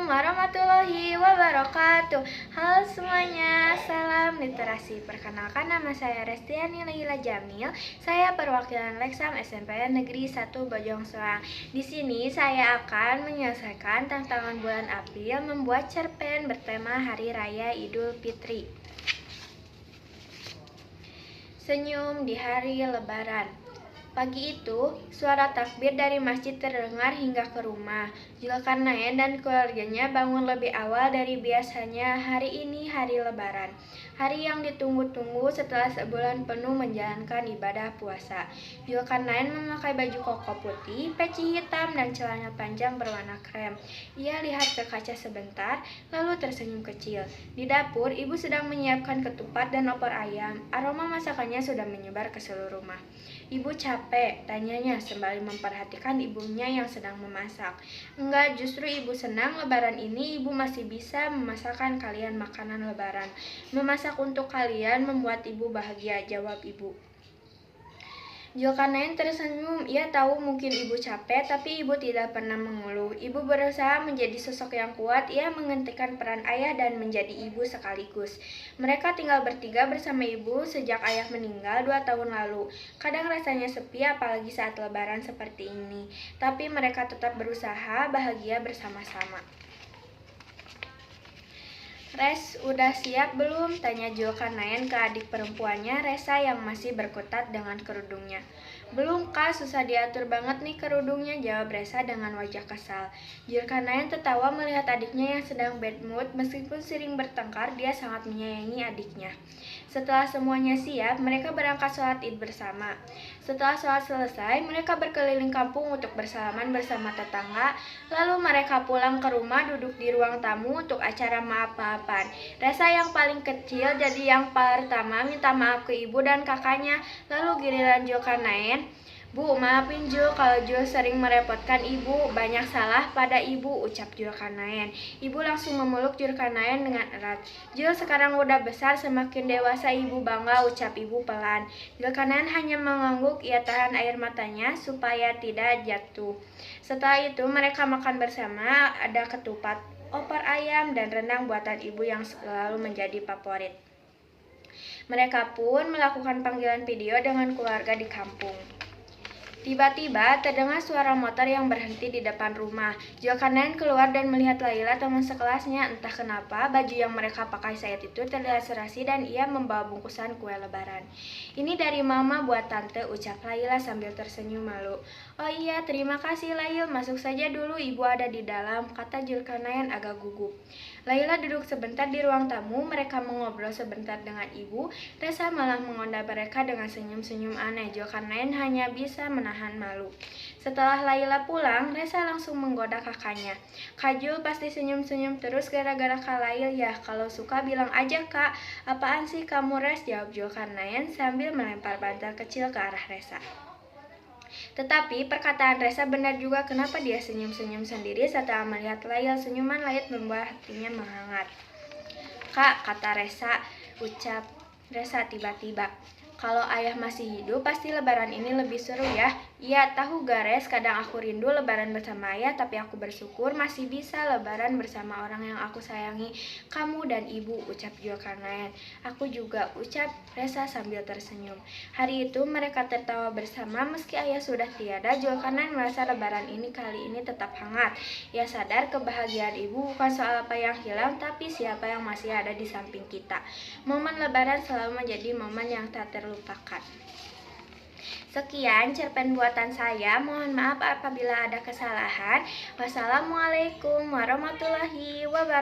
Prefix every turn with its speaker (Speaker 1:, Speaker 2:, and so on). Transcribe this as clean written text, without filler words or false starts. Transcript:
Speaker 1: Assalamualaikum warahmatullahi wabarakatuh. Halo semuanya, salam literasi. Perkenalkan, nama saya Restiani Laila Jamil. Saya perwakilan Leksam SMPN Negeri 1 Bojong Soang. Di sini saya akan menyelesaikan tantangan bulan April membuat cerpen bertema Hari Raya Idul Fitri. Senyum di hari Lebaran. Pagi itu, suara takbir dari masjid terdengar hingga ke rumah. Zulkarnain dan keluarganya bangun lebih awal dari biasanya. Hari ini hari Lebaran, hari yang ditunggu-tunggu setelah sebulan penuh menjalankan ibadah puasa. Zulkarnain memakai baju koko putih, peci hitam, dan celana panjang berwarna krem. Ia lihat ke kaca sebentar, lalu tersenyum kecil. Di dapur, ibu sedang menyiapkan ketupat dan opor ayam. Aroma masakannya sudah menyebar ke seluruh rumah. Ibu capek, tanyanya sembari memperhatikan ibunya yang sedang memasak. Enggak, justru ibu senang lebaran ini ibu masih bisa memasakkan kalian makanan lebaran. Memasak untuk kalian membuat ibu bahagia, jawab ibu. Zulkarnain tersenyum. Ia tahu mungkin ibu capek, tapi ibu tidak pernah mengeluh. Ibu berusaha menjadi sosok yang kuat. Ia menggantikan peran ayah dan menjadi ibu sekaligus. Mereka tinggal bertiga bersama ibu sejak ayah meninggal 2 tahun lalu. Kadang rasanya sepi, apalagi saat lebaran seperti ini. Tapi mereka tetap berusaha bahagia bersama-sama. Res, udah siap belum? Tanya Zulkarnain ke adik perempuannya, Resa, yang masih berkutat dengan kerudungnya. Belum, Kak, susah diatur banget nih kerudungnya, jawab Resa dengan wajah kesal. Zulkarnain tertawa melihat adiknya yang sedang bad mood. Meskipun sering bertengkar, dia sangat menyayangi adiknya. Setelah semuanya siap, mereka berangkat sholat id bersama. Setelah sholat selesai, mereka berkeliling kampung untuk bersalaman bersama tetangga. Lalu mereka pulang ke rumah, duduk di ruang tamu untuk acara maaf-maafan. Resa yang paling kecil jadi yang pertama minta maaf ke ibu dan kakaknya. Lalu giliran Zulkarnain. Bu, maafin Jul kalau Jul sering merepotkan ibu. Banyak salah pada ibu, ucap Zulkarnain. Ibu langsung memeluk Zulkarnain dengan erat. Jul sekarang udah besar, semakin dewasa ibu bangga, ucap ibu pelan. Zulkarnain hanya mengangguk. Ia tahan air matanya supaya tidak jatuh. Setelah itu mereka makan bersama. Ada ketupat, opor ayam, dan rendang buatan ibu yang selalu menjadi favorit. Mereka pun melakukan panggilan video dengan keluarga di kampung. Tiba-tiba terdengar suara motor yang berhenti di depan rumah. Zulkarnain keluar dan melihat Laila, teman sekelasnya. Entah kenapa baju yang mereka pakai saat itu terlihat serasi dan ia membawa bungkusan kue lebaran. Ini dari mama buat tante, ucap Laila sambil tersenyum malu. Oh iya, terima kasih Lail, masuk saja dulu, ibu ada di dalam, kata Zulkarnain agak gugup. Laila duduk sebentar di ruang tamu. Mereka mengobrol sebentar dengan ibu. Resa malah mengonda mereka dengan senyum-senyum aneh. Zulkarnain hanya bisa menahan malu. Setelah Laila pulang, Resa langsung menggoda kakaknya. Kak Jul pasti senyum-senyum terus gara-gara Kak Lail ya. Kalau suka bilang aja, Kak. Apaan sih kamu, Res? Jawab Zulkarnain sambil melempar bantal kecil ke arah Resa. Tetapi perkataan Resa benar juga. Kenapa dia senyum-senyum sendiri setelah melihat Lail? Senyuman Lail membuat hatinya menghangat. Kak, kata Resa, ucap Resa tiba-tiba. Kalau ayah masih hidup, pasti lebaran ini lebih seru ya. Iya, tahu Gares, kadang aku rindu lebaran bersama ayah, tapi aku bersyukur masih bisa lebaran bersama orang yang aku sayangi, kamu dan ibu, ucap Zulkarnain. Aku juga, ucap Resa sambil tersenyum. Hari itu mereka tertawa bersama meski ayah sudah tiada. Zulkarnain merasa lebaran ini kali ini tetap hangat. Ia sadar kebahagiaan ibu bukan soal apa yang hilang, tapi siapa yang masih ada di samping kita. Momen lebaran selalu menjadi momen yang tak terlupakan. Sekian cerpen buatan saya. Mohon maaf apabila ada kesalahan. Wassalamualaikum warahmatullahi wabarakatuh.